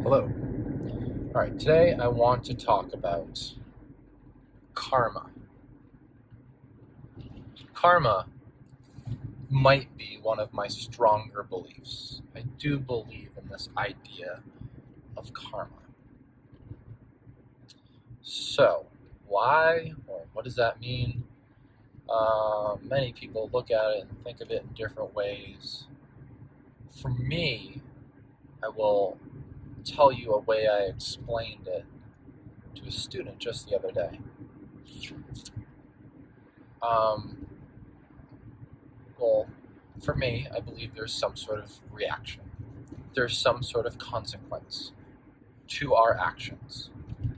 Hello. All right, today I want to talk about karma. Karma might be one of my stronger beliefs. I do believe in this idea of karma. So, why or what does that mean? Many people look at it and think of it in different ways. For me, I will tell you a way I explained it to a student just the other day. Well, for me, I believe there's some sort of reaction. There's some sort of consequence to our actions,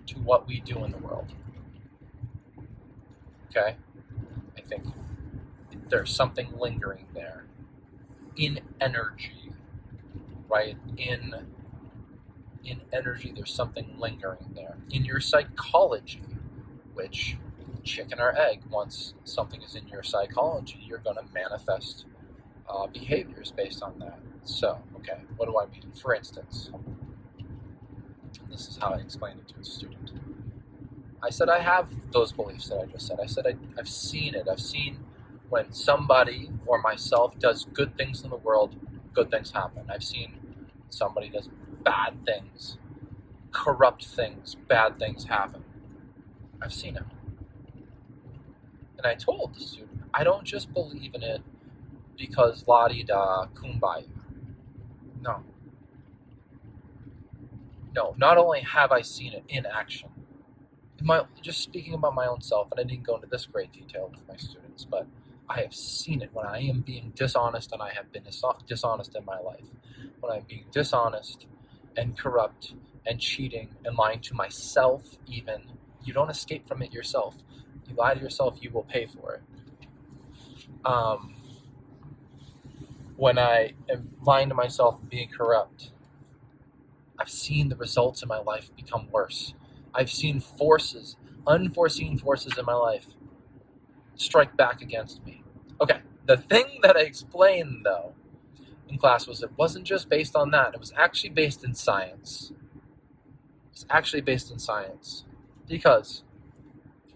to what we do in the world. Okay? I think there's something lingering there in energy, right? In energy, there's something lingering there. In your psychology, which chicken or egg, once something is in your psychology, you're going to manifest behaviors based on that. So, okay, what do I mean? For instance, this is how I explained it to a student. I said I have those beliefs that I just said. I said I've seen it. I've seen when somebody or myself does good things in the world, good things happen. I've seen somebody does bad things, corrupt things, bad things happen. I've seen it. And I told the student, I don't just believe in it because la-di-da, kumbaya. No. No, not only have I seen it in action, just speaking about my own self, and I didn't go into this great detail with my students, but I have seen it when I am being dishonest, and I have been dishonest in my life. When I'm being dishonest and corrupt and cheating and lying to myself even, you don't escape from it yourself. You lie to yourself, you will pay for it. When I am lying to myself and being corrupt, I've seen the results in my life become worse. I've seen forces, unforeseen forces in my life, strike back against me. Okay, the thing that I explained, though, in class was it wasn't just based on that. It was actually based in science. It's actually based in science. Because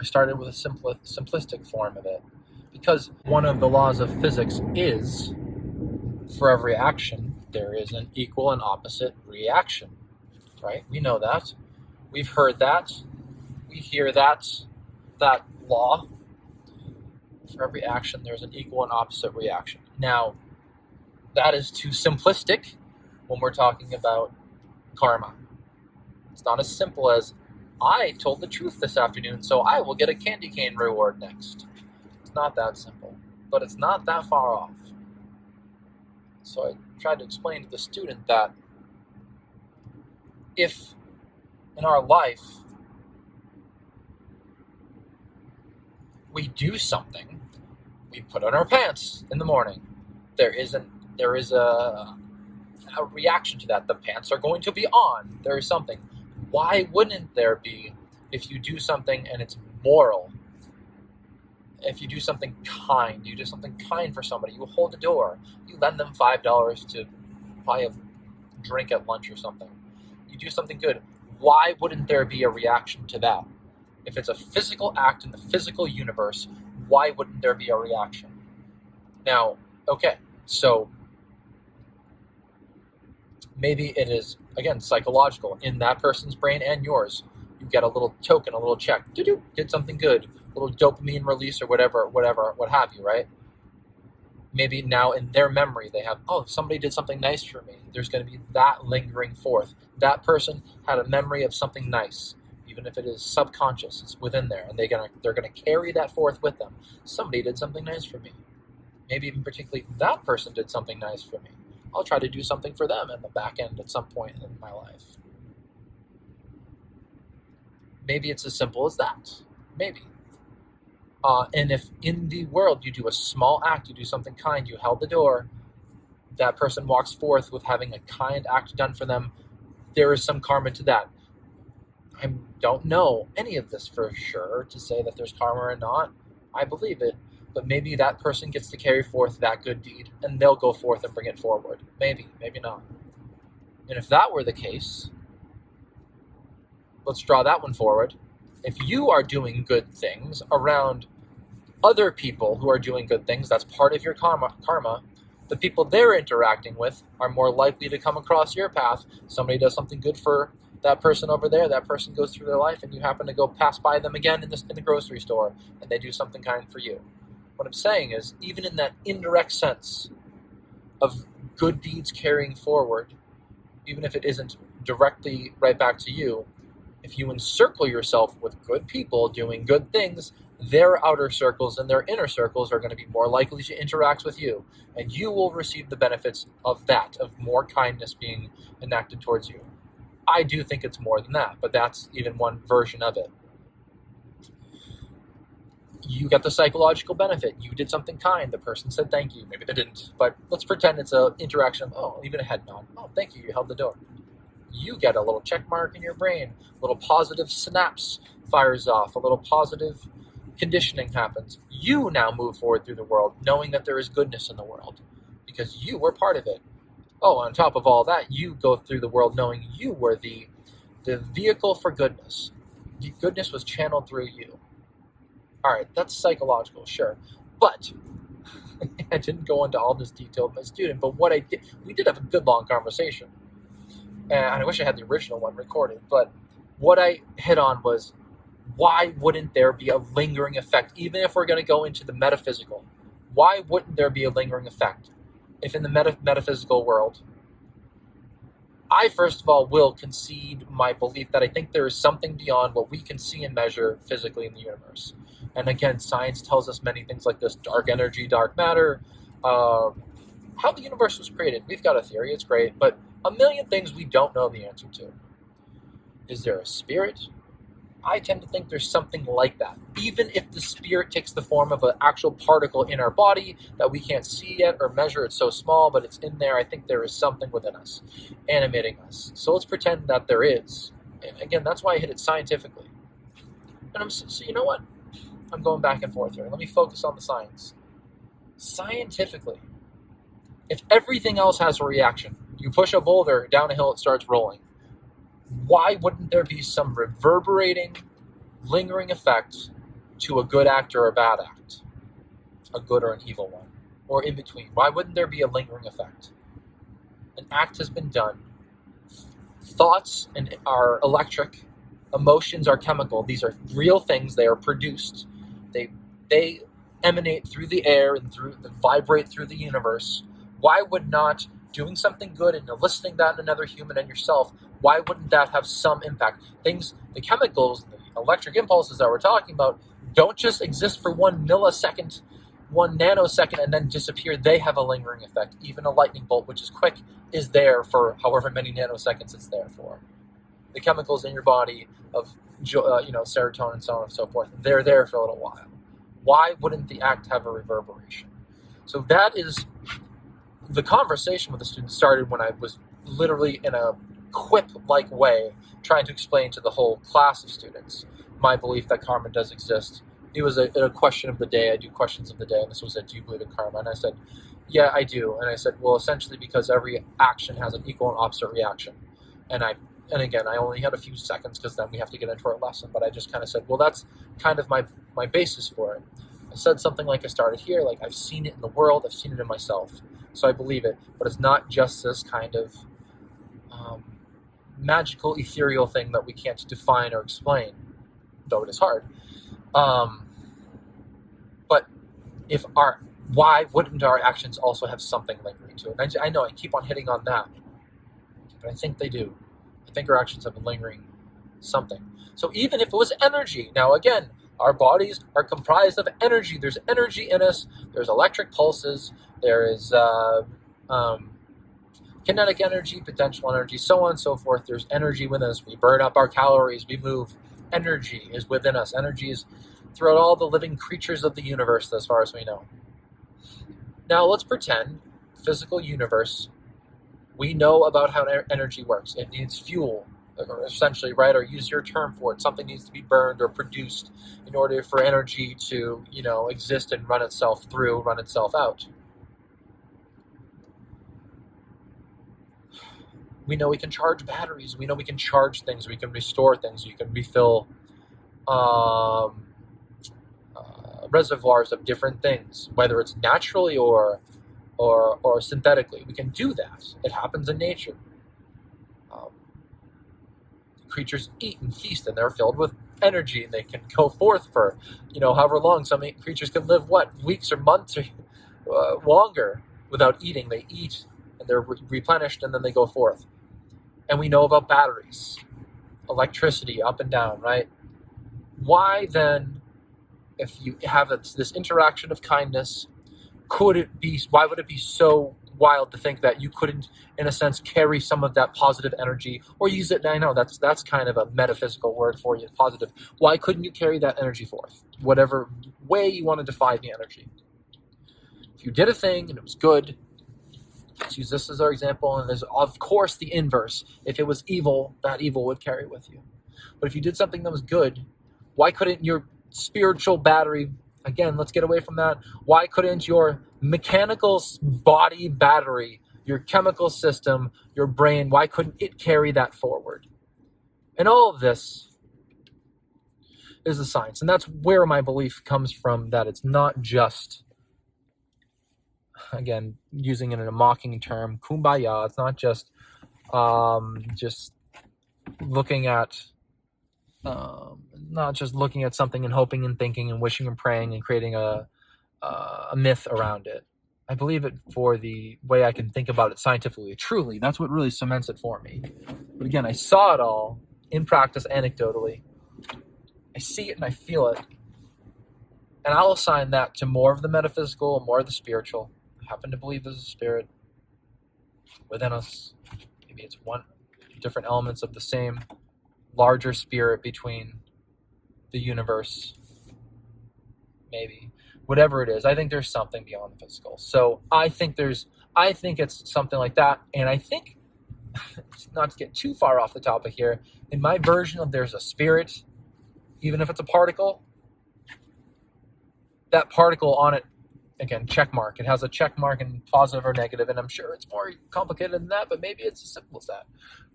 I started with a simplistic form of it. Because one of the laws of physics is, for every action, there is an equal and opposite reaction. Right? We know that. We've heard that. We hear that law. For every action, there's an equal and opposite reaction. Now, that is too simplistic when we're talking about karma. It's not as simple as, I told the truth this afternoon, so I will get a candy cane reward next. It's not that simple, but it's not that far off. So I tried to explain to the student that if in our life we do something, we put on our pants in the morning, there is a reaction to that. The pants are going to be on. There is something. Why wouldn't there be if you do something and it's moral? If you do something kind, you do something kind for somebody, you hold the door, you lend them $5 to buy a drink at lunch or something. You do something good. Why wouldn't there be a reaction to that? If it's a physical act in the physical universe, why wouldn't there be a reaction? Now, okay, so maybe it is, again, psychological. In that person's brain and yours, you get a little token, a little check. Did something good. A little dopamine release or whatever, what have you, right? Maybe now in their memory they have, oh, somebody did something nice for me. There's going to be that lingering forth. That person had a memory of something nice, even if it is subconscious, it's within there, and they're gonna carry that forth with them. Somebody did something nice for me. Maybe even particularly that person did something nice for me. I'll try to do something for them in the back end at some point in my life. Maybe it's as simple as that. Maybe. And if in the world you do a small act, you do something kind, you held the door, that person walks forth with having a kind act done for them, there is some karma to that. I don't know any of this for sure to say that there's karma or not. I believe it. But maybe that person gets to carry forth that good deed, and they'll go forth and bring it forward. Maybe, maybe not. And if that were the case, let's draw that one forward. If you are doing good things around other people who are doing good things, that's part of your karma. The people they're interacting with are more likely to come across your path. Somebody does something good for that person over there, that person goes through their life, and you happen to go pass by them again in the grocery store, and they do something kind for you. What I'm saying is, even in that indirect sense of good deeds carrying forward, even if it isn't directly right back to you, if you encircle yourself with good people doing good things, their outer circles and their inner circles are going to be more likely to interact with you, and you will receive the benefits of that, of more kindness being enacted towards you. I do think it's more than that, but that's even one version of it. You get the psychological benefit. You did something kind. The person said thank you. Maybe they didn't, but let's pretend it's an interaction of, even a head nod. Oh, thank you. You held the door. You get a little check mark in your brain. A little positive synapse fires off. A little positive conditioning happens. You now move forward through the world knowing that there is goodness in the world because you were part of it. Oh, on top of all that, you go through the world knowing you were the vehicle for goodness. The goodness was channeled through you. All right, that's psychological, sure. But I didn't go into all this detail with my student, but what I did, we did have a good long conversation. And I wish I had the original one recorded, but what I hit on was, why wouldn't there be a lingering effect, even if we're going to go into the metaphysical? Why wouldn't there be a lingering effect? If in the metaphysical world, I first of all will concede my belief that I think there is something beyond what we can see and measure physically in the universe. And again, science tells us many things like this: dark energy, dark matter, how the universe was created. We've got a theory, it's great, but a million things we don't know the answer to. Is there a spirit? I tend to think there's something like that. Even if the spirit takes the form of an actual particle in our body that we can't see yet or measure, it's so small, but it's in there, I think there is something within us, animating us. So let's pretend that there is. And again, that's why I hit it scientifically. And so you know what? I'm going back and forth here. Let me focus on the science. Scientifically, if everything else has a reaction, you push a boulder down a hill, it starts rolling. Why wouldn't there be some reverberating, lingering effect to a good act or a bad act? A good or an evil one? Or in between? Why wouldn't there be a lingering effect? An act has been done. Thoughts are electric. Emotions are chemical. These are real things. They are produced. They emanate through the air and vibrate through the universe. Why would not doing something good and eliciting that in another human and yourself, why wouldn't that have some impact? The chemicals, the electric impulses that we're talking about, don't just exist for 1 millisecond, 1 nanosecond, and then disappear. They have a lingering effect. Even a lightning bolt, which is quick, is there for however many nanoseconds it's there for. The chemicals in your body of serotonin, so on and so forth, they're there for a little while. Why wouldn't the act have a reverberation? So that is the conversation with the student started when I was literally in a quip-like way trying to explain to the whole class of students my belief that karma does exist. It was a question of the day. I do questions of the day, and this was do you believe in karma? And I said, yeah, I do. And I said, well, essentially because every action has an equal and opposite reaction. And again, I only had a few seconds because then we have to get into our lesson, but I just kind of said, well, that's kind of my basis for it. I said something like I started here, like I've seen it in the world, I've seen it in myself. So I believe it, but it's not just this kind of magical, ethereal thing that we can't define or explain, though it is hard. But why wouldn't our actions also have something lingering to it? And I know I keep on hitting on that, but I think they do. I think our actions have a lingering something. So even if it was energy, now again, our bodies are comprised of energy. There's energy in us. There's electric pulses. There is kinetic energy, potential energy, so on and so forth. There's energy within us. We burn up our calories. We move. Energy is within us. Energy is throughout all the living creatures of the universe, as far as we know. Now let's pretend physical universe. We know about how energy works. It needs fuel, essentially, right? Or use your term for it. Something needs to be burned or produced in order for energy to, exist and run itself through, run itself out. We know we can charge batteries. We know we can charge things. We can restore things. You can refill reservoirs of different things, whether it's naturally or synthetically. We can do that. It happens in nature. Creatures eat and feast, and they're filled with energy, and they can go forth for, however long. Some creatures can live, weeks or months or longer without eating. They eat, and they're replenished, and then they go forth. And we know about batteries, electricity, up and down, right? Why then, if you have this interaction of kindness, why would it be so wild to think that you couldn't, in a sense, carry some of that positive energy or use it? I know that's kind of a metaphysical word for you, positive. Why couldn't you carry that energy forth? Whatever way you want to define the energy. If you did a thing and it was good, let's use this as our example, and there's of course the inverse. If it was evil, that evil would carry with you. But if you did something that was good, why couldn't your spiritual battery, again, let's get away from that. Why couldn't your mechanical body battery, your chemical system, your brain, why couldn't it carry that forward? And all of this is the science. And that's where my belief comes from, that it's not just, again, using it in a mocking term, kumbaya. It's not just looking at something and hoping and thinking and wishing and praying and creating a myth around it. I believe it for the way I can think about it scientifically. Truly, that's what really cements it for me. But again, I saw it all in practice anecdotally. I see it and I feel it. And I'll assign that to more of the metaphysical, more of the spiritual. I happen to believe there's a spirit within us. Maybe it's different elements of the same larger spirit between the universe. Maybe. Whatever it is, I think there's something beyond the physical. So I think it's something like that. And I think, not to get too far off the topic here, in my version of there's a spirit, even if it's a particle, that particle on it, again, check mark. It has a check mark in positive or negative, and I'm sure it's more complicated than that, but maybe it's as simple as that.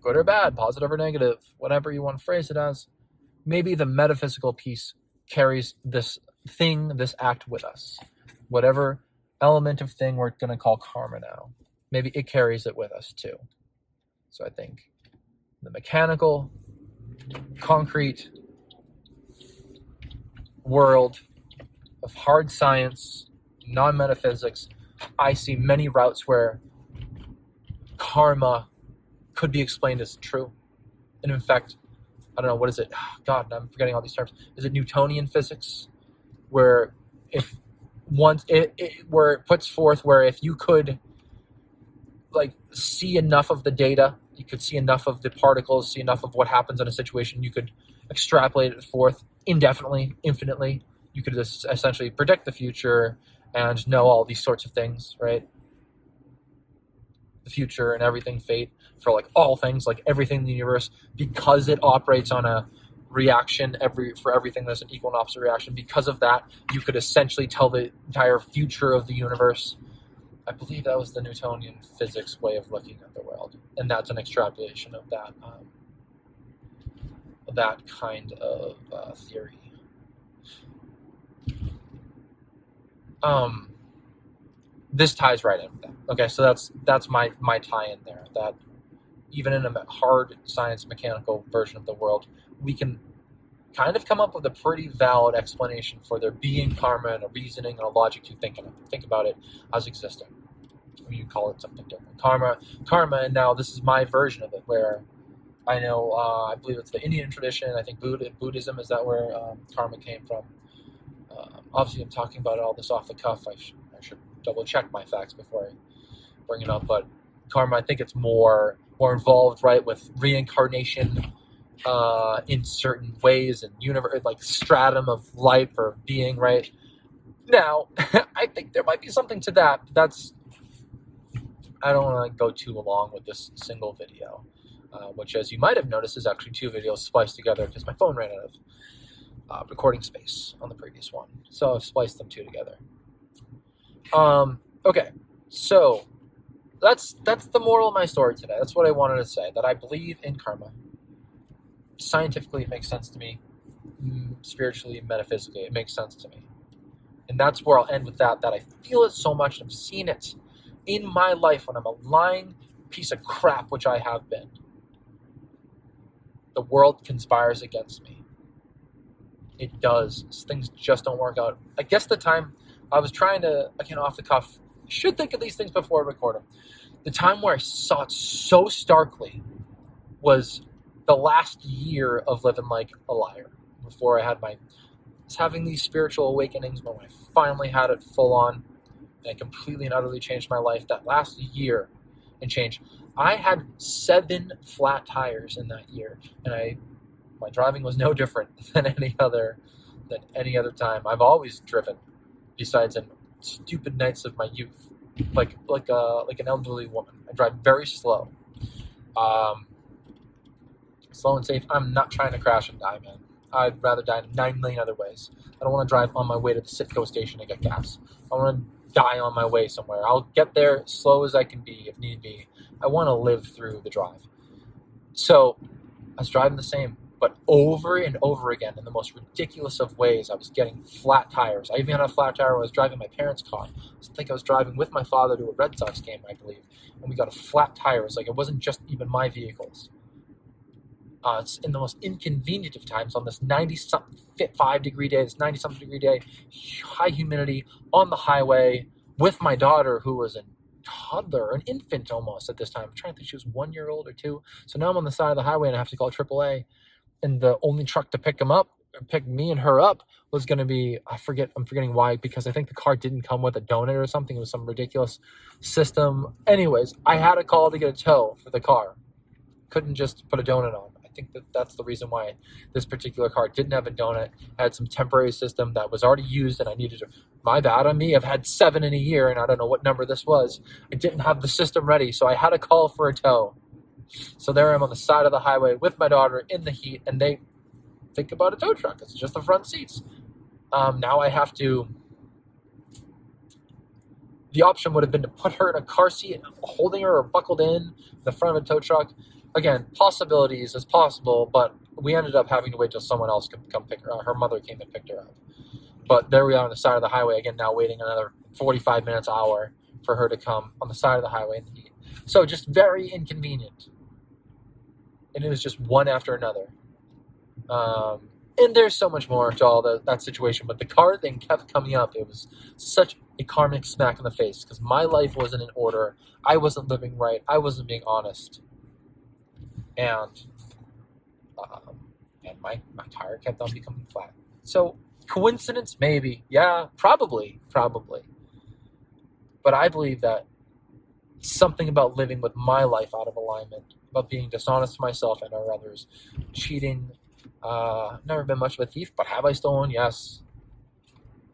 Good or bad, positive or negative, whatever you want to phrase it as. Maybe the metaphysical piece carries this act with us. Whatever element of thing we're going to call karma now, maybe it carries it with us too. So I think the mechanical, concrete world of hard science, non-metaphysics, I see many routes where karma could be explained as true. And in fact, I don't know, what is it? God, I'm forgetting all these terms. Is it Newtonian physics? Where if once where it puts forth where if you could see enough of the data, you could see enough of the particles, see enough of what happens in a situation, you could extrapolate it forth indefinitely, infinitely. You could just essentially predict the future and know all these sorts of things, right? The future and everything, fate, for all things, everything in the universe, because it operates on a reaction for everything. There's an equal and opposite reaction. Because of that, you could essentially tell the entire future of the universe. I believe that was the Newtonian physics way of looking at the world, and that's an extrapolation of that kind of theory. This ties right in with that. Okay, so that's my tie in there. That even in a hard science mechanical version of the world, we can kind of come up with a pretty valid explanation for there being karma and a reasoning and a logic to think about it as existing. You call it something different. Karma, and now this is my version of it, where I know, I believe it's the Indian tradition. I think Buddhism, is that where karma came from? Obviously, I'm talking about all this off the cuff. I should double check my facts before I bring it up. But karma, I think it's more involved, right, with reincarnation in certain ways and universe, stratum of life or being, right? Now, I think there might be something to that. I don't want to go too long with this single video, which, as you might have noticed, is actually two videos spliced together because my phone ran out of recording space on the previous one. So I've spliced them two together. Okay, so that's the moral of my story today. That's what I wanted to say, that I believe in karma. Scientifically, it makes sense to me. Spiritually, metaphysically, it makes sense to me. And that's where I'll end with that I feel it so much. I've seen it in my life when I'm a lying piece of crap, which I have been. The world conspires against me. It does. Things just don't work out. I guess the time I was trying to, again, off the cuff, should think of these things before I record them. The time where I saw it so starkly was the last year of living like a liar. Before I was having these spiritual awakenings, but when I finally had it full on, and it completely and utterly changed my life, that last year and change, I had 7 flat tires in that year, and my driving was no different than any other time. I've always driven, besides in stupid nights of my youth, like an elderly woman. I drive very slow, slow and safe. I'm not trying to crash and die, man. I'd rather die in 9 million other ways. I don't want to drive on my way to the Citgo station to get gas. I want to die on my way somewhere. I'll get there as slow as I can be if need be. I want to live through the drive. So I was driving the same, but over and over again in the most ridiculous of ways. I was getting flat tires. I even had a flat tire when I was driving my parents' car. I think I was driving with my father to a Red Sox game, I believe, and we got a flat tire. It was like it wasn't just even my vehicles. It's in the most inconvenient of times on this 90-something day, this 90-something degree day, high humidity on the highway with my daughter, who was a toddler, an infant almost at this time. I'm trying to think, she was 1 year old or 2. So now I'm on the side of the highway and I have to call AAA. And the only truck to pick me and her up was going to be, I'm forgetting why, because I think the car didn't come with a donut or something. It was some ridiculous system. Anyways, I had a call to get a tow for the car. Couldn't just put a donut on. I think that's the reason why this particular car didn't have a donut. Had some temporary system that was already used, and I needed to. My bad on me. I've had 7 in a year, and I don't know what number this was. I didn't have the system ready, so I had a call for a tow. So there I am on the side of the highway with my daughter in the heat, and they think about a tow truck. It's just the front seats. Now I have to. The option would have been to put her in a car seat, holding her or buckled in the front of a tow truck. Again, possibilities is possible, but we ended up having to wait till someone else could come pick her up. Her mother came and picked her up. But there we are on the side of the highway, again, now waiting another 45 minutes, hour for her to come on the side of the highway in the heat. So just very inconvenient. And it was just one after another. And there's so much more to all that situation, but the car thing kept coming up. It was such a karmic smack in the face because my life wasn't in order. I wasn't living right. I wasn't being honest. And my tire kept on becoming flat. So coincidence, maybe. Yeah, probably. But I believe that something about living with my life out of alignment, about being dishonest to myself and or others, cheating. Never been much of a thief, but have I stolen? Yes.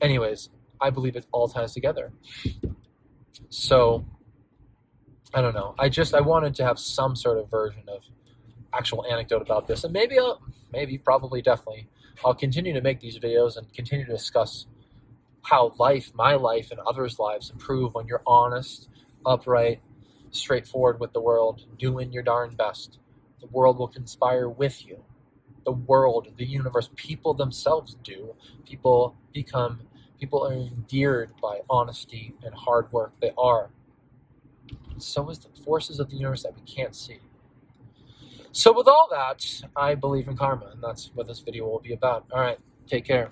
Anyways, I believe it all ties together. So, I don't know. I wanted to have some sort of version of actual anecdote about this, and definitely, I'll continue to make these videos and continue to discuss how my life, and others' lives improve when you're honest, upright, straightforward with the world, doing your darn best. The world will conspire with you. The world, the universe, people themselves do. People are endeared by honesty and hard work. They are. So is the forces of the universe that we can't see. So with all that, I believe in karma, and that's what this video will be about. All right, take care.